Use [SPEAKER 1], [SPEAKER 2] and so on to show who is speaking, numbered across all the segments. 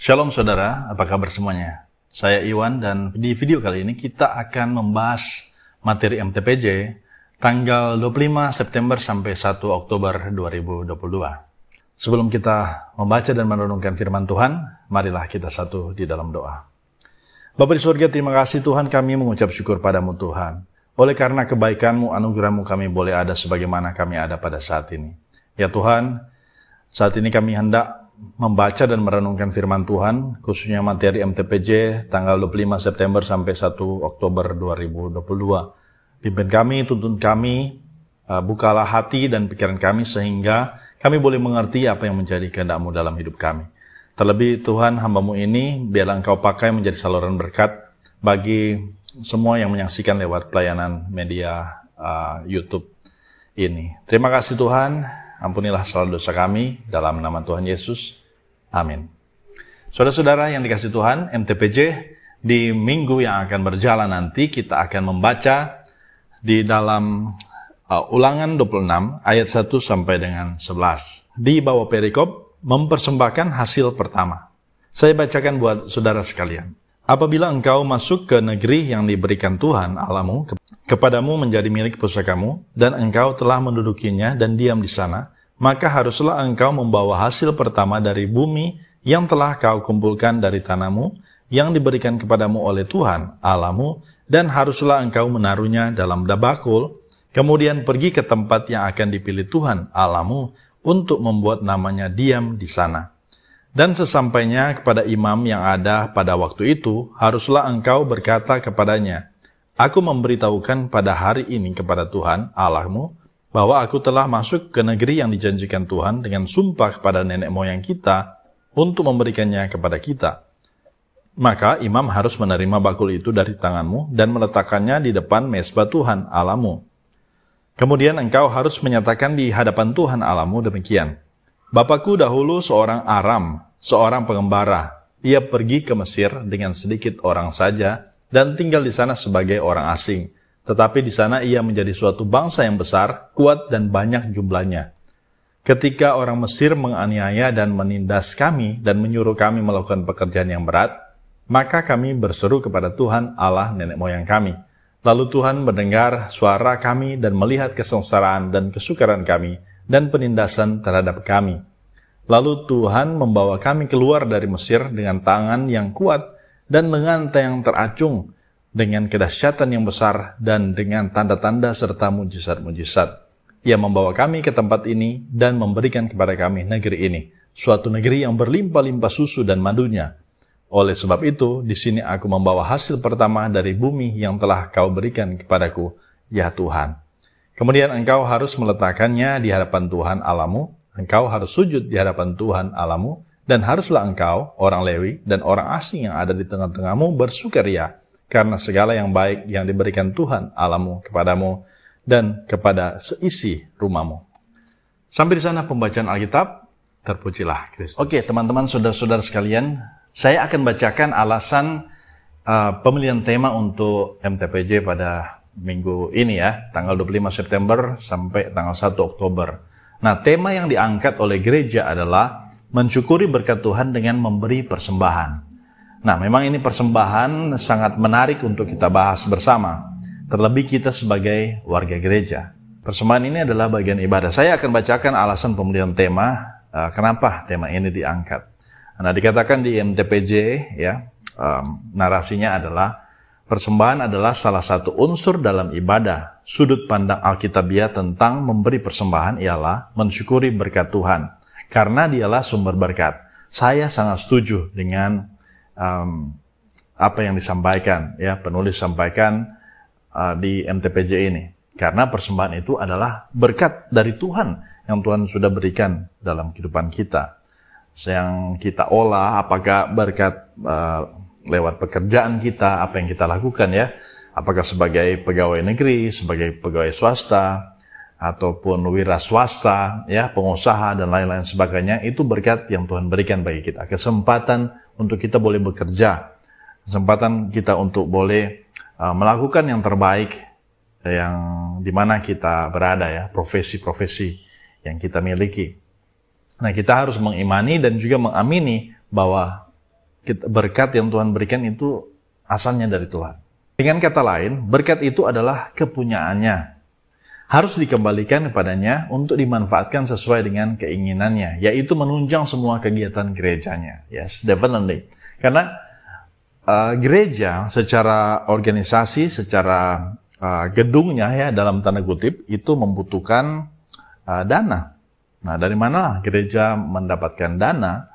[SPEAKER 1] Shalom saudara, apa kabar semuanya? Saya Iwan dan di video kali ini kita akan membahas materi MTPJ tanggal 25 September sampai 1 Oktober 2022. Sebelum kita membaca dan merenungkan firman Tuhan, marilah kita satu di dalam doa. Bapa di surga, terima kasih Tuhan, kami mengucap syukur padamu Tuhan. Oleh karena kebaikan-Mu, anugerah-Mu kami boleh ada sebagaimana kami ada pada saat ini. Ya Tuhan, saat ini kami hendak membaca dan merenungkan firman Tuhan, khususnya materi MTPJ tanggal 25 September sampai 1 Oktober 2022. Pimpin kami, tuntun kami, bukalah hati dan pikiran kami sehingga kami boleh mengerti apa yang menjadi kehendak-Mu dalam hidup kami. Terlebih Tuhan, hamba-Mu ini biarlah Engkau pakai menjadi saluran berkat bagi semua yang menyaksikan lewat pelayanan media YouTube ini. Terima kasih Tuhan. Ampunilah segala dosa kami, dalam nama Tuhan Yesus. Amin. Saudara-saudara yang dikasihi Tuhan, MTPJ di minggu yang akan berjalan nanti, kita akan membaca di dalam Ulangan 26, ayat 1 sampai dengan 11. Di bawah perikop, mempersembahkan hasil pertama. Saya bacakan buat saudara sekalian. Apabila engkau masuk ke negeri yang diberikan Tuhan Allahmu kepadamu menjadi milik pusakamu, dan engkau telah mendudukinya dan diam di sana, maka haruslah engkau membawa hasil pertama dari bumi yang telah kau kumpulkan dari tanahmu, yang diberikan kepadamu oleh Tuhan Allahmu, dan haruslah engkau menaruhnya dalam bakul, kemudian pergi ke tempat yang akan dipilih Tuhan Allahmu untuk membuat namanya diam di sana. Dan sesampainya kepada imam yang ada pada waktu itu, haruslah engkau berkata kepadanya, Aku memberitahukan pada hari ini kepada Tuhan Allahmu, bahwa aku telah masuk ke negeri yang dijanjikan Tuhan dengan sumpah kepada nenek moyang kita untuk memberikannya kepada kita. Maka imam harus menerima bakul itu dari tanganmu dan meletakkannya di depan mezbah Tuhan Allahmu. Kemudian engkau harus menyatakan di hadapan Tuhan Allahmu demikian, Bapakku dahulu seorang Aram, seorang pengembara. Ia pergi ke Mesir dengan sedikit orang saja dan tinggal di sana sebagai orang asing. Tetapi di sana ia menjadi suatu bangsa yang besar, kuat dan banyak jumlahnya. Ketika orang Mesir menganiaya dan menindas kami dan menyuruh kami melakukan pekerjaan yang berat, maka kami berseru kepada Tuhan Allah nenek moyang kami. Lalu Tuhan mendengar suara kami dan melihat kesengsaraan dan kesukaran kami dan penindasan terhadap kami. Lalu Tuhan membawa kami keluar dari Mesir dengan tangan yang kuat dan lengan yang teracung, dengan kedahsyatan yang besar dan dengan tanda-tanda serta mujizat-mujizat. Ia membawa kami ke tempat ini dan memberikan kepada kami negeri ini, suatu negeri yang berlimpah-limpah susu dan madunya. Oleh sebab itu, di sini aku membawa hasil pertama dari bumi yang telah kau berikan kepadaku, ya Tuhan. Kemudian engkau harus meletakkannya di hadapan Tuhan Allahmu, engkau harus sujud di hadapan Tuhan Allahmu, dan haruslah engkau, orang Lewi, dan orang asing yang ada di tengah-tengahmu bersukaria, karena segala yang baik yang diberikan Tuhan Allahmu kepadamu, dan kepada seisi rumahmu. Sampai di sana pembacaan Alkitab, terpujilah Kristus. Oke teman-teman, saudara-saudara sekalian, saya akan bacakan alasan pemilihan tema untuk MTPJ pada minggu ini ya, tanggal 25 September sampai tanggal 1 Oktober. Nah, tema yang diangkat oleh gereja adalah mensyukuri berkat Tuhan dengan memberi persembahan. Nah, memang ini persembahan sangat menarik untuk kita bahas bersama, terlebih kita sebagai warga gereja. Persembahan ini adalah bagian ibadah. Saya akan bacakan alasan pemilihan tema, kenapa tema ini diangkat. Nah, dikatakan di MTPJ, ya, narasinya adalah persembahan adalah salah satu unsur dalam ibadah. Sudut pandang Alkitabiah tentang memberi persembahan ialah mensyukuri berkat Tuhan, karena dialah sumber berkat. Saya sangat setuju dengan apa yang disampaikan, ya, penulis sampaikan di MTPJ ini. Karena persembahan itu adalah berkat dari Tuhan yang Tuhan sudah berikan dalam kehidupan kita. Yang kita olah, apakah berkat lewat pekerjaan kita, apa yang kita lakukan ya, apakah sebagai pegawai negeri, sebagai pegawai swasta, ataupun wira swasta, ya, pengusaha dan lain-lain sebagainya, itu berkat yang Tuhan berikan bagi kita. Kesempatan untuk kita boleh bekerja, kesempatan kita untuk boleh melakukan yang terbaik yang dimana kita berada ya, profesi-profesi yang kita miliki. Nah, kita harus mengimani dan juga mengamini bahwa berkat yang Tuhan berikan itu asalnya dari Tuhan. Dengan kata lain, berkat itu adalah kepunyaannya. Harus dikembalikan kepadanya untuk dimanfaatkan sesuai dengan keinginannya, yaitu menunjang semua kegiatan gerejanya. Yes, definitely. Karena gereja secara organisasi, secara gedungnya ya dalam tanda kutip, itu membutuhkan dana. Nah, dari mana gereja mendapatkan dana?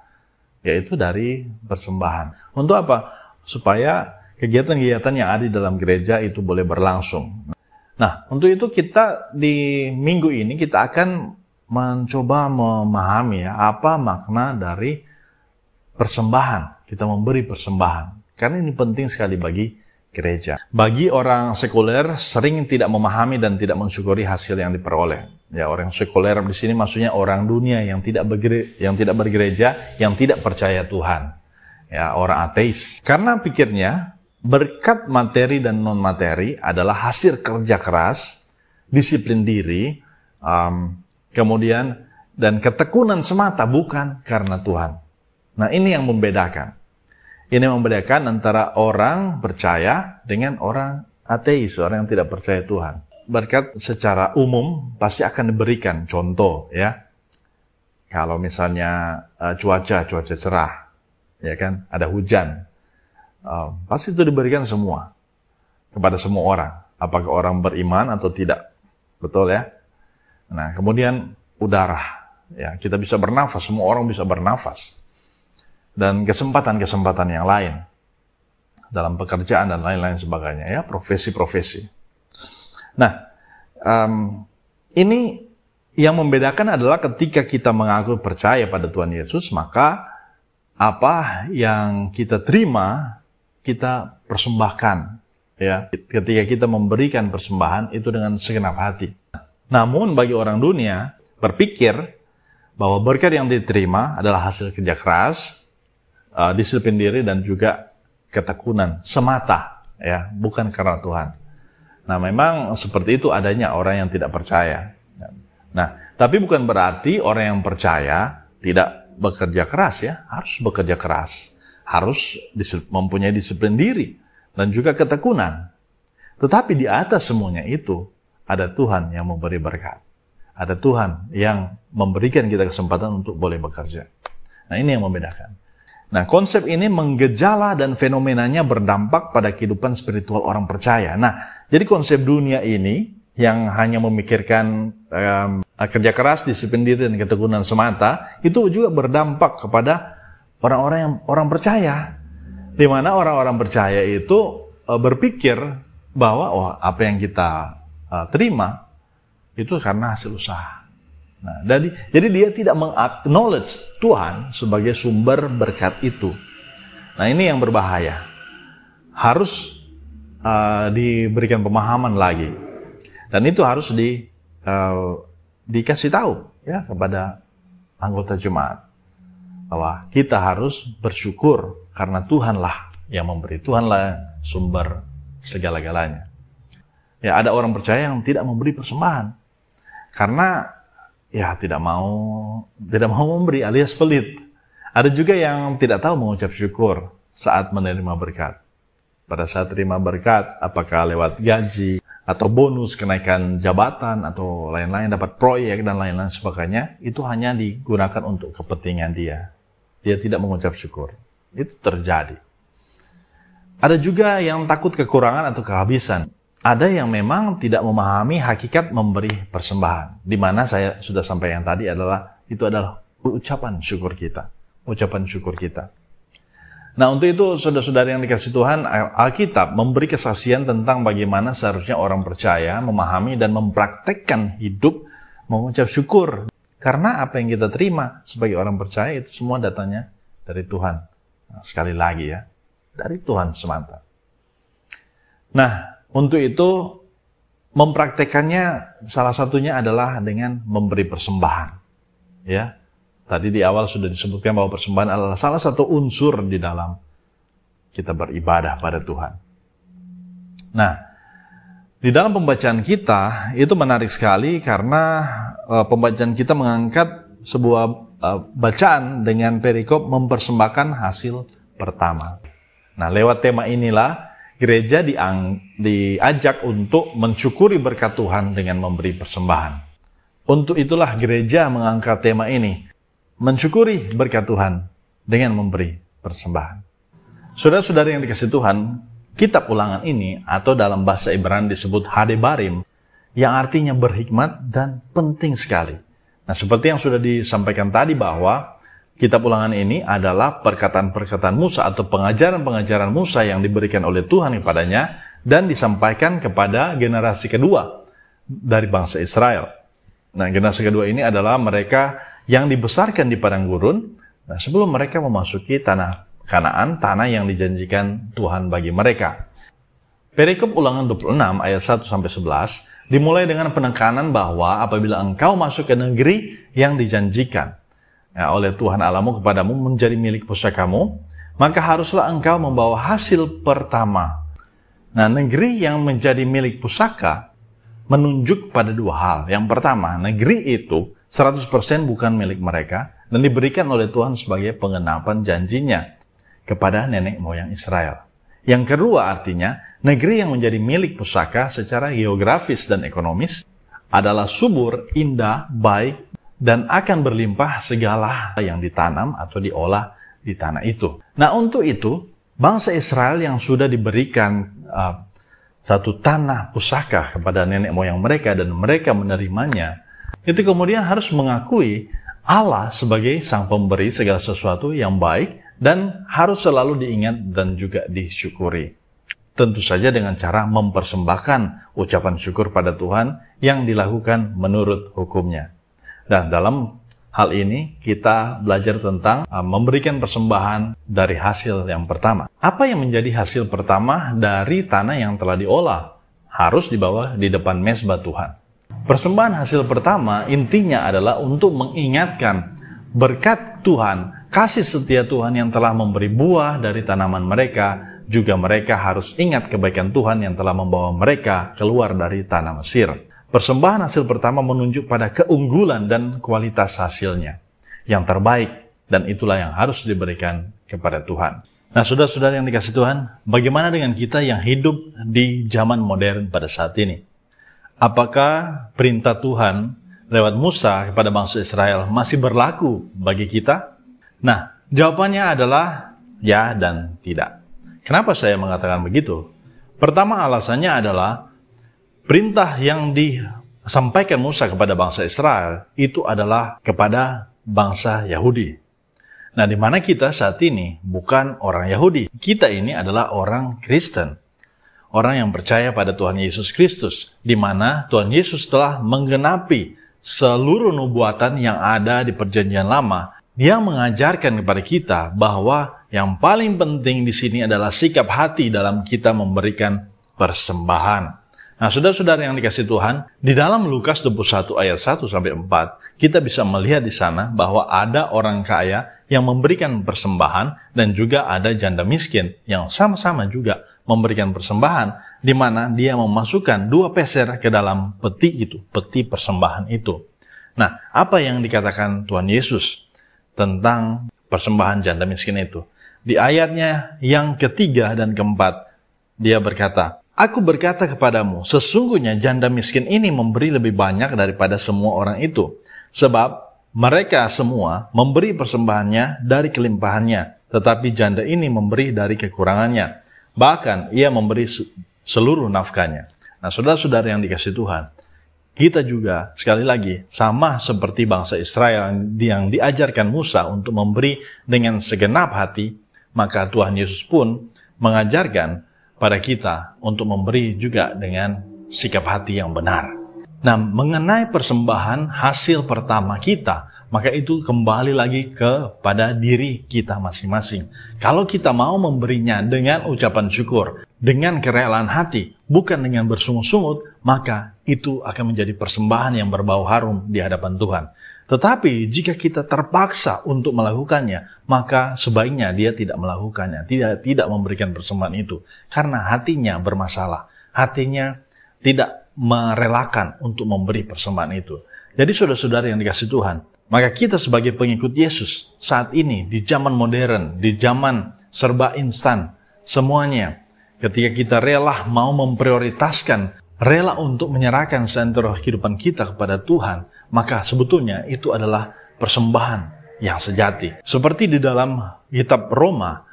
[SPEAKER 1] Yaitu dari persembahan. Untuk apa? Supaya kegiatan-kegiatan yang ada di dalam gereja itu boleh berlangsung. Nah, untuk itu kita di minggu ini kita akan mencoba memahami ya, apa makna dari persembahan. Kita memberi persembahan. Karena ini penting sekali bagi gereja. Bagi orang sekuler sering tidak memahami dan tidak mensyukuri hasil yang diperoleh. Ya, orang sekuler di sini maksudnya orang dunia yang tidak bergereja, yang tidak percaya Tuhan. Ya, orang ateis. Karena pikirnya berkat materi dan non materi adalah hasil kerja keras, disiplin diri, kemudian dan ketekunan semata, bukan karena Tuhan. Nah, ini yang membedakan. Ini membedakan antara orang percaya dengan orang ateis, orang yang tidak percaya Tuhan. Berkat secara umum pasti akan diberikan. Contoh ya, kalau misalnya cuaca cerah, ya kan, ada hujan, pasti itu diberikan semua kepada semua orang, apakah orang beriman atau tidak, betul ya. Nah, kemudian udara, ya, kita bisa bernafas, semua orang bisa bernafas, dan kesempatan-kesempatan yang lain dalam pekerjaan dan lain-lain sebagainya, ya, profesi-profesi. Nah, ini yang membedakan adalah ketika kita mengaku percaya pada Tuhan Yesus, maka apa yang kita terima, kita persembahkan. Ya, ketika kita memberikan persembahan itu dengan segenap hati. Namun bagi orang dunia berpikir bahwa berkat yang diterima adalah hasil kerja keras, disiplin diri dan juga ketekunan semata, ya, bukan karena Tuhan. Nah, memang seperti itu adanya orang yang tidak percaya. Nah, tapi bukan berarti orang yang percaya tidak bekerja keras, ya. Harus bekerja keras. Harus mempunyai disiplin diri dan juga ketekunan. Tetapi di atas semuanya itu ada Tuhan yang memberi berkat. Ada Tuhan yang memberikan kita kesempatan untuk boleh bekerja. Nah, ini yang membedakan. Nah, konsep ini menggejala dan fenomenanya berdampak pada kehidupan spiritual orang percaya. Nah, jadi konsep dunia ini yang hanya memikirkan kerja keras, disiplin diri, dan ketekunan semata, itu juga berdampak kepada orang percaya. Di mana orang-orang percaya itu berpikir bahwa apa yang kita terima itu karena hasil usaha. Nah, jadi dia tidak meng-acknowledge Tuhan sebagai sumber berkat itu. Nah, ini yang berbahaya. Harus diberikan pemahaman lagi. Dan itu harus dikasih tahu ya kepada anggota jemaat. Bahwa kita harus bersyukur karena Tuhanlah yang memberi. Tuhanlah sumber segala-galanya. Ya, ada orang percaya yang tidak memberi persembahan. Karena ya tidak mau memberi alias pelit. Ada juga yang tidak tahu mengucap syukur saat menerima berkat. Pada saat terima berkat, apakah lewat gaji atau bonus kenaikan jabatan atau lain-lain, dapat proyek dan lain-lain sebagainya, itu hanya digunakan untuk kepentingan dia. Dia tidak mengucap syukur. Itu terjadi. Ada juga yang takut kekurangan atau kehabisan. Ada yang memang tidak memahami hakikat memberi persembahan. Di mana saya sudah sampaikan tadi itu adalah ucapan syukur kita. Ucapan syukur kita. Nah, untuk itu saudara-saudara yang dikasih Tuhan, Alkitab memberi kesaksian tentang bagaimana seharusnya orang percaya memahami dan mempraktekkan hidup mengucap syukur. Karena apa yang kita terima sebagai orang percaya itu semua datanya dari Tuhan. Nah, sekali lagi ya, dari Tuhan semata. Nah, untuk itu, mempraktekannya salah satunya adalah dengan memberi persembahan. Ya, tadi di awal sudah disebutkan bahwa persembahan adalah salah satu unsur di dalam kita beribadah pada Tuhan. Nah, di dalam pembacaan kita itu menarik sekali karena pembacaan kita mengangkat sebuah bacaan dengan perikop mempersembahkan hasil pertama. Nah, lewat tema inilah gereja diajak untuk mensyukuri berkat Tuhan dengan memberi persembahan. Untuk itulah gereja mengangkat tema ini, mensyukuri berkat Tuhan dengan memberi persembahan. Saudara-saudara yang dikasihi Tuhan, kitab Ulangan ini atau dalam bahasa Ibrani disebut Hadebarim, yang artinya berhikmat dan penting sekali. Nah, seperti yang sudah disampaikan tadi bahwa kitab Ulangan ini adalah perkataan-perkataan Musa atau pengajaran-pengajaran Musa yang diberikan oleh Tuhan kepadanya dan disampaikan kepada generasi kedua dari bangsa Israel. Nah, generasi kedua ini adalah mereka yang dibesarkan di padang gurun, nah, sebelum mereka memasuki tanah Kanaan, tanah yang dijanjikan Tuhan bagi mereka. Perikop Ulangan 26 ayat 1-11 dimulai dengan penekanan bahwa apabila engkau masuk ke negeri yang dijanjikan oleh Tuhan Allahmu kepadamu menjadi milik pusakamu, maka haruslah engkau membawa hasil pertama. Nah, negeri yang menjadi milik pusaka menunjuk pada dua hal. Yang pertama, negeri itu 100% bukan milik mereka dan diberikan oleh Tuhan sebagai pengenapan janjinya kepada nenek moyang Israel. Yang kedua artinya, negeri yang menjadi milik pusaka secara geografis dan ekonomis adalah subur, indah, baik, dan akan berlimpah segala yang ditanam atau diolah di tanah itu. Nah, untuk itu, bangsa Israel yang sudah diberikan satu tanah pusaka kepada nenek moyang mereka dan mereka menerimanya, itu kemudian harus mengakui Allah sebagai sang pemberi segala sesuatu yang baik dan harus selalu diingat dan juga disyukuri. Tentu saja dengan cara mempersembahkan ucapan syukur pada Tuhan yang dilakukan menurut hukumnya. Dan dalam hal ini kita belajar tentang memberikan persembahan dari hasil yang pertama. Apa yang menjadi hasil pertama dari tanah yang telah diolah? Harus dibawa di depan mezbah Tuhan. Persembahan hasil pertama intinya adalah untuk mengingatkan berkat Tuhan, kasih setia Tuhan yang telah memberi buah dari tanaman mereka. Juga mereka harus ingat kebaikan Tuhan yang telah membawa mereka keluar dari tanah Mesir. Persembahan hasil pertama menunjuk pada keunggulan dan kualitas hasilnya yang terbaik, dan itulah yang harus diberikan kepada Tuhan. Nah, saudara-saudara yang dikasihi Tuhan, bagaimana dengan kita yang hidup di zaman modern pada saat ini? Apakah perintah Tuhan lewat Musa kepada bangsa Israel masih berlaku bagi kita? Nah, jawabannya adalah ya dan tidak. Kenapa saya mengatakan begitu? Pertama, alasannya adalah perintah yang disampaikan Musa kepada bangsa Israel itu adalah kepada bangsa Yahudi. Nah, di mana kita saat ini bukan orang Yahudi. Kita ini adalah orang Kristen. Orang yang percaya pada Tuhan Yesus Kristus. Di mana Tuhan Yesus telah menggenapi seluruh nubuatan yang ada di Perjanjian Lama. Dia mengajarkan kepada kita bahwa yang paling penting di sini adalah sikap hati dalam kita memberikan persembahan. Nah, saudara-saudara yang dikasihi Tuhan, di dalam Lukas 21 ayat 1-4, kita bisa melihat di sana bahwa ada orang kaya yang memberikan persembahan dan juga ada janda miskin yang sama-sama juga memberikan persembahan, di mana dia memasukkan 2 peser ke dalam peti itu, peti persembahan itu. Nah, apa yang dikatakan Tuhan Yesus tentang persembahan janda miskin itu? Di ayatnya yang ketiga dan keempat, dia berkata, "Aku berkata kepadamu, sesungguhnya janda miskin ini memberi lebih banyak daripada semua orang itu. Sebab mereka semua memberi persembahannya dari kelimpahannya, tetapi janda ini memberi dari kekurangannya. Bahkan ia memberi seluruh nafkahnya." Nah, saudara-saudara yang dikasihi Tuhan, kita juga sekali lagi sama seperti bangsa Israel yang diajarkan Musa untuk memberi dengan segenap hati, maka Tuhan Yesus pun mengajarkan pada kita untuk memberi juga dengan sikap hati yang benar. Nah, mengenai persembahan hasil pertama kita, maka itu kembali lagi kepada diri kita masing-masing. Kalau kita mau memberinya dengan ucapan syukur, dengan kerelaan hati, bukan dengan bersungut-sungut, maka itu akan menjadi persembahan yang berbau harum di hadapan Tuhan. Tetapi jika kita terpaksa untuk melakukannya, maka sebaiknya dia tidak melakukannya, tidak memberikan persembahan itu. Karena hatinya bermasalah, hatinya tidak merelakan untuk memberi persembahan itu. Jadi saudara-saudara yang dikasihi Tuhan, maka kita sebagai pengikut Yesus saat ini di zaman modern, di zaman serba instan, semuanya. Ketika kita rela mau memprioritaskan, rela untuk menyerahkan seantero kehidupan kita kepada Tuhan, maka sebetulnya itu adalah persembahan yang sejati. Seperti di dalam kitab Roma,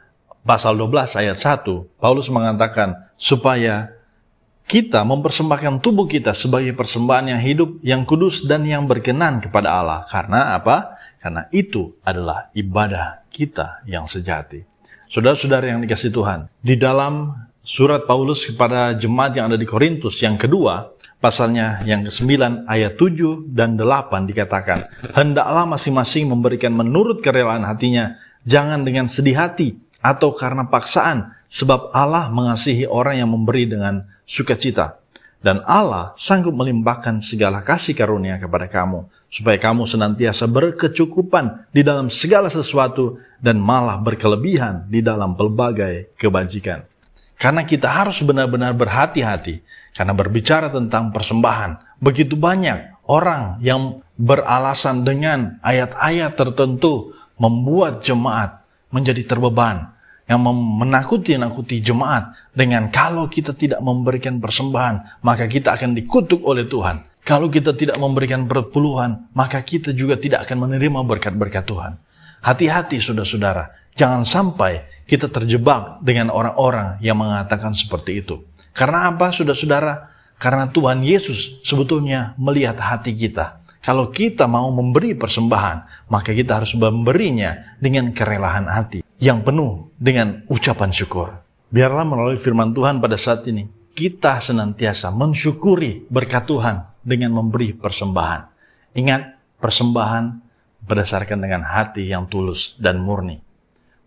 [SPEAKER 1] pasal 12 ayat 1, Paulus mengatakan supaya kita mempersembahkan tubuh kita sebagai persembahan yang hidup, yang kudus, dan yang berkenan kepada Allah. Karena apa? Karena itu adalah ibadah kita yang sejati. Saudara-saudara yang dikasihi Tuhan, di dalam surat Paulus kepada jemaat yang ada di Korintus yang kedua, pasalnya yang ke-9 ayat 7 dan 8 dikatakan, hendaklah masing-masing memberikan menurut kerelaan hatinya, jangan dengan sedih hati atau karena paksaan, sebab Allah mengasihi orang yang memberi dengan sukacita. Dan Allah sanggup melimpahkan segala kasih karunia kepada kamu, supaya kamu senantiasa berkecukupan di dalam segala sesuatu dan malah berkelebihan di dalam pelbagai kebajikan. Karena kita harus benar-benar berhati-hati, karena berbicara tentang persembahan, begitu banyak orang yang beralasan dengan ayat-ayat tertentu membuat jemaat menjadi terbeban, yang menakuti jemaat dengan kalau kita tidak memberikan persembahan, maka kita akan dikutuk oleh Tuhan. Kalau kita tidak memberikan perpuluhan, maka kita juga tidak akan menerima berkat-berkat Tuhan. Hati-hati saudara-saudara, jangan sampai kita terjebak dengan orang-orang yang mengatakan seperti itu. Karena apa saudara-saudara? Karena Tuhan Yesus sebetulnya melihat hati kita. Kalau kita mau memberi persembahan, maka kita harus memberinya dengan kerelaan hati yang penuh dengan ucapan syukur. Biarlah melalui firman Tuhan pada saat ini, kita senantiasa mensyukuri berkat Tuhan dengan memberi persembahan. Ingat, persembahan berdasarkan dengan hati yang tulus dan murni,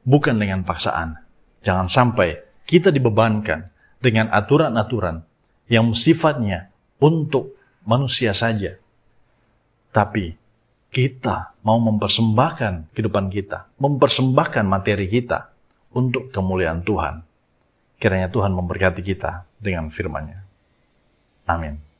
[SPEAKER 1] bukan dengan paksaan. Jangan sampai kita dibebankan dengan aturan-aturan yang sifatnya untuk manusia saja. Tapi kita mau mempersembahkan kehidupan kita, mempersembahkan materi kita untuk kemuliaan Tuhan. Kiranya Tuhan memberkati kita dengan firman-Nya. Amin.